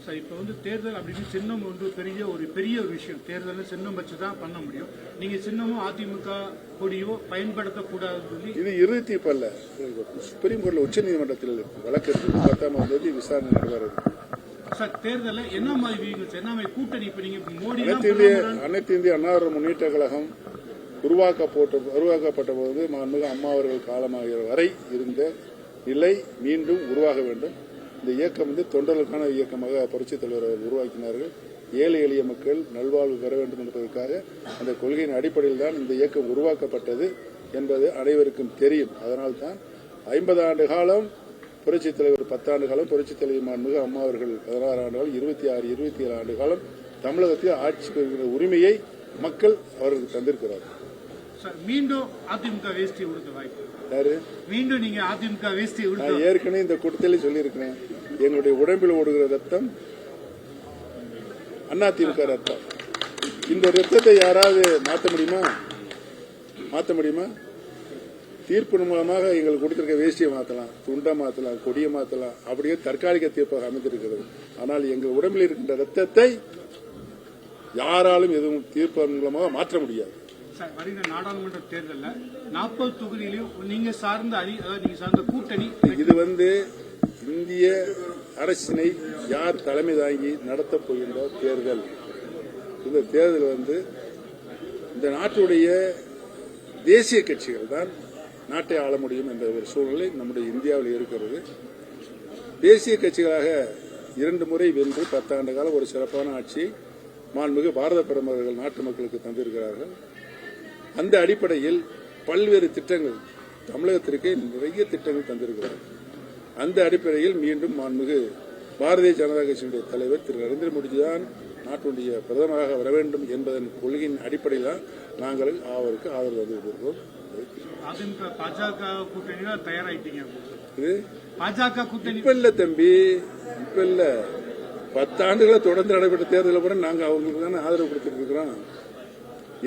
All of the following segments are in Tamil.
சார் இப்போ தேர்தல் அப்படின்னு சின்னம் பெரிய ஒரு விஷயம். தேர்தலில் சின்னம் வச்சு தான் பண்ண முடியும். நீங்க சின்னமும் அதிமுக கொடியோ பயன்படுத்தக்கூடாதுன்னு சொல்லி இது இறுதி தீர்ப்பு அல்ல. சுப்ரீம் கோர்ட்ல உச்சநீதிமன்றத்தில் வழக்கு 10ஆம் தேதி விசாரணை நடைபெறும். சார் தேர்தலில் என்ன மாதிரி கூட்டணி இப்ப நீங்க மோடி அனைத்து இந்திய அண்ணா முன்னேற்ற கழகம் உருவாக்கப்பட்ட போது மாண்புமிகு அம்மா அவர்கள் காலமாகிற வரை இருந்த நிலை மீண்டும் உருவாக வேண்டும். இந்த இயக்கம் தொண்டர்களுக்கான இயக்கமாக புரட்சித் தலைவர் அவர்கள் உருவாக்கினார்கள். ஏழை எளிய மக்கள் நல்வாழ்வு பெற வேண்டும் என்பதற்காக அந்த கொள்கையின் அடிப்படையில் தான் இந்த இயக்கம் உருவாக்கப்பட்டது என்பது அனைவருக்கும் தெரியும். அதனால்தான் 50 ஆண்டு காலம் புரட்சித் தலைவர் 10 ஆண்டு காலம், புரட்சித் தலைவர் மாண்புமிகு அம்மா அவர்கள் 16 ஆண்டு காலம், 26, 27 ஆண்டு காலம் தமிழகத்தில் ஆட்சி பெறுகிற உரிமையை மக்கள் அவர்களுக்கு தந்திருக்கிறார்கள். மீண்டும் அதிமுக வேஷ்டி உடுத்த வாய்ப்பு யாரு? மீண்டும் நீங்க அதிமுக வேஷ்டி நான் ஏற்கனவே இந்த கூட்டத்திலே சொல்லியிருக்கிறேன். எங்களுடைய உடம்பில் ஓடுகிற ரத்தம் அதிமுக ரத்தம். இந்த ரத்தத்தை யாராவது மாற்ற முடியுமா? தீர்ப்பு மூலமாக எங்களுக்கு கொடுத்திருக்க வேஷ்டியை மாற்றலாம், துண்டை மாற்றலாம், கொடியை மாற்றலாம். அப்படியே தற்காலிக தீர்ப்பாக அமைந்திருக்கிறது. ஆனால் எங்கள் உடம்பில் இருக்கின்ற ரத்தத்தை யாராலும் எதுவும் தீர்ப்பு மூலமாக மாற்ற முடியாது. வருகிற நாடாளுமன்ற தேர்தலில் 40 தொகுதியிலும் நீங்க சார்ந்த கூட்டணி இது இந்திய அரசினை யார் தலைமை தாங்கி நடத்தப் போகின்ற தேர்தல். இந்த தேர்தல் இந்த நாட்டுடைய தேசிய கட்சிகள் தான் நாட்டை ஆள முடியும் என்ற ஒரு சூழ்நிலை நம்முடைய இந்தியாவில் இருக்கிறது. தேசிய கட்சிகளாக 2 முறை வென்று 10 ஆண்டு காலம் ஒரு சிறப்பான ஆட்சியை மாண்புமிகு பாரத பிரதமர்கள் நாட்டு மக்களுக்கு தந்திருக்கிறார்கள். அந்த அடிப்படையில் பல்வேறு திட்டங்கள் தமிழகத்திற்கு நிறைய திட்டங்கள் தந்திருக்கிறார்கள். அந்த அடிப்படையில் மீண்டும் மாண்புமிகு பாரதிய ஜனதா கட்சியினுடைய தலைவர் திரு நரேந்திர மோடி தான் நாட்டுடைய பிரதமராக வர வேண்டும் என்பதன் கொள்கையின் அடிப்படையில் தான் நாங்கள் அவருக்கு ஆதரவு தந்திருக்கிறோம். பாஜக கூட்டணி தயாராயிட்டீங்க. பாஜக கூட்டணி இப்ப இல்ல தம்பி, இப்ப இல்ல. 10 ஆண்டுகளை தொடர்ந்து நடைபெற்ற தேர்தலில் கூட நாங்கள் அவங்களுக்கு தானே ஆதரவு கொடுத்துட்டு இருக்கிறோம்.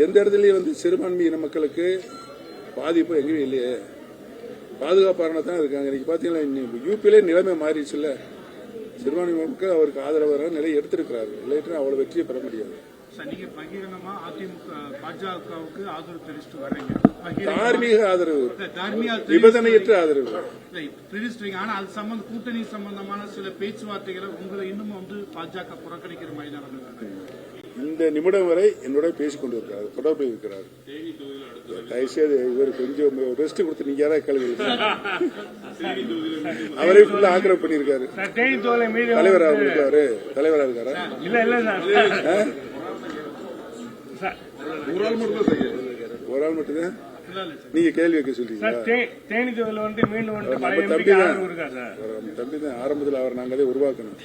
எந்த இடத்துலயும் சிறுபான்மையின மக்களுக்கு பாதிப்பு எங்கேயும் இல்லையே, பாதுகாப்பான தான் இருக்காங்க. இன்னைக்கு பாத்தீங்கன்னா யூபியிலே நிலைமை மாறிடுச்சு இல்ல. சிறுபான்மை மக்கள் அவருக்கு ஆதரவான நிலை எடுத்திருக்கிறார்கள். இல்லைன்னா அவ்வளவு வெற்றியை பெற முடியாது. நீங்க பகிரங்கமா அதிமுக பாஜகவுக்கு ஆதரவு தெரிவித்து வர்றீங்க. தார்மீக ஆதரவு, நிபந்தனையற்ற ஆதரவு தெரிவிச்சிருக்கீங்க. ஆனா அது கூட்டணி சம்பந்தமான சில பேச்சுவார்த்தைகளை உங்களை இன்னும் பாஜக புறக்கணிக்கிற மாதிரி நடந்தது. இந்த நிமிடம் வரை என்னோட பேசிக் கொண்டிருக்கிறார், தொடர்பில் இருக்கிறார். தயவுசெய்து இவர் கொஞ்சம் ரெஸ்ட் கொடுத்து நீங்க யாராவது கேள்வி அவரே ஃபுல்லா ஆக்கிரமிப்பு பண்ணிருக்காரு. தலைவரா இருக்காரு, தலைவரா இருக்காரா? ஒரு ஆள் மட்டும்தான் நீங்க கேள்வி வைக்க சொல்றீங்களா? தம்பி தான் ஆரம்பத்தில் அவர் நாங்களே உருவாக்கணும்.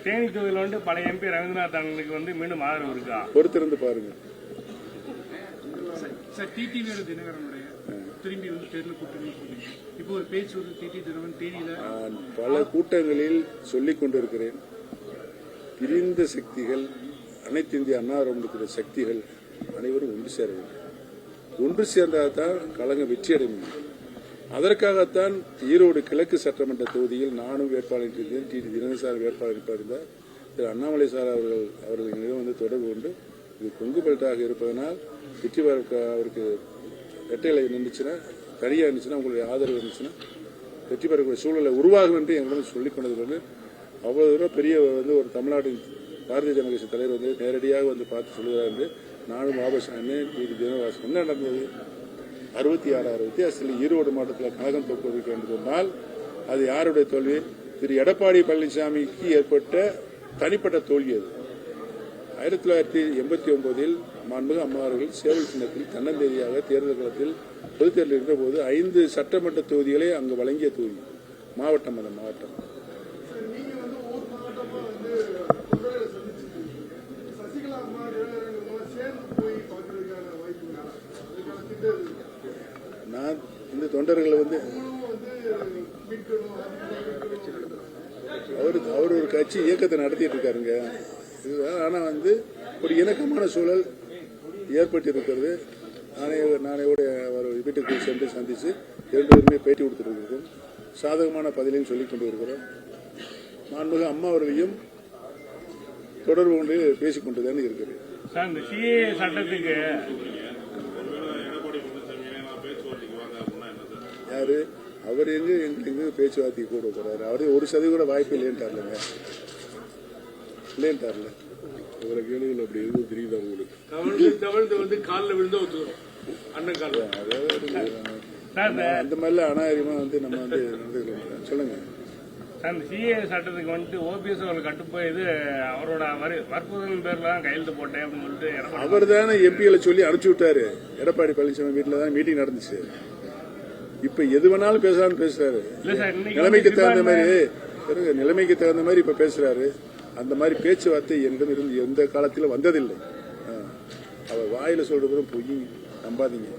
தேனி தொகுதியில் பழைய எம்பி ரவீந்திரநாத் அண்ணனுக்கு மீண்டும் ஆதரவு இருக்கா? பொறுத்திருந்து பாருங்க. பல கூட்டங்களில் சொல்லிக் கொண்டிருக்கிறேன். பிரிந்த சக்திகள், அனைத்து இந்திய அண்ணா இருக்கிற சக்திகள் அனைவரும் ஒன்று சேர வேண்டும். ஒன்று சேர்ந்தால்தான் கழகம் வெற்றி அடைய முடியும். அதற்காகத்தான் ஈரோடு கிழக்கு சட்டமன்ற தொகுதியில் நானும் வேட்பாளர் இருந்தேன், டிடி தினகரன் வேட்பாளர் இருந்தார். திரு அண்ணாமலை சார் அவர்களிடம் தொடர்பு கொண்டு இது கொங்கு பெல்ட்டாக இருப்பதனால் வெற்றி அவருக்கு இரட்டைலை நின்றுச்சுன்னா, தனியாக இருந்துச்சுன்னா, உங்களுடைய ஆதரவு இருந்துச்சுன்னா வெற்றி பெறக்கூடிய சூழலை உருவாகும் என்று எங்களிடம் சொல்லிக் கொண்டது. அவ்வளவு தூரம் பெரிய ஒரு தமிழ்நாட்டின் பாரதிய ஜனதா கட்சி தலைவர் நேரடியாக பார்த்து சொல்லுகிறார் என்று நானும் வாபஸ் அண்ணன் டிடி தினகரன். என்ன நடந்தது? 66 வித்தியாசத்தில் ஈரோடு மாவட்டத்தில் கழகம் தோற்கடிக்க வேண்டும் சொன்னால் அது யாருடைய தோல்வி? திரு எடப்பாடி பழனிசாமிக்கு ஏற்பட்ட தனிப்பட்ட தோல்வி. அது 1989 மாண்புமிகு அம்மா அவர்கள் சேவல் சின்னத்தில் தன்னந்தேதியாக தேர்தல் களத்தில் பொதுத் தேர்தல் இருந்த போது 5 சட்டமன்ற தொகுதிகளை அங்கு வழங்கிய தொகுதி மாவட்டம். அந்த மாவட்டம் நான் இந்த தொண்டர்களை அவர் ஒரு கட்சி இயக்கத்தை நடத்திட்டு இருக்காருங்க. ஆனா ஒரு இணக்கமான சூழல் ஏற்பட்டு இருக்கிறது. நானே அவர் வீட்டுக்கு சென்று சந்திச்சு 2 பேருமே பேட்டி கொடுத்துட்டு இருக்கிறோம். சாதகமான பதிலையும் சொல்லிக் கொண்டு இருக்கிறோம். மாண்புமிகு அம்மா அவர்களையும் தொடர்பு கொண்டு பேசிக் கொண்டுதான் இருக்கிறேன். சார் இந்த சிஏ சட்டத்துக்கு யாரு அவர் எங்க பேச்சுவார்த்தை கூட போறாரு? அவரு 1% கூட வாய்ப்பு இல்லைன்ட்டார்லங்க. இல்லைன்ட்டார்ல. உங்களை கேள்விகள் அப்படி எதுவும் தெரியுதா உங்களுக்கு? தவழ்ந்து காலில் விழுந்து ஒத்துக்கிறோம் அண்ணன் காலில். அந்த மாதிரிலாம் அநாகரிகமா நம்ம நடந்துக்கலாம். சொல்லுங்க. அந்த சிஏ சட்டத்துக்கு வந்துட்டு ஓபிஎஸ் அவர்கள் கட்டுப்போய் இது அவரோட வற்புறுத்தலின் பேர்ல தான் கையெழுத்து போட்டேன் அப்படின்னு சொல்லிட்டு அவர் தானே எம்பிகளை சொல்லி அனுப்பிச்சு விட்டாரு. எடப்பாடி பழனிசாமி வீட்டில் தான் மீட்டிங் நடந்துச்சு. இப்ப எது வேணாலும் பேசலாம்னு பேசுறாரு. நிலைமைக்கு தகுந்த மாதிரி இப்ப பேசுறாரு. அந்த மாதிரி பேச்சுவார்த்தை என்னிடம் இருந்து எந்த காலத்திலும் வந்ததில்லை. அவர் வாயில சொல்றதும் பொய் நம்பாதீங்க.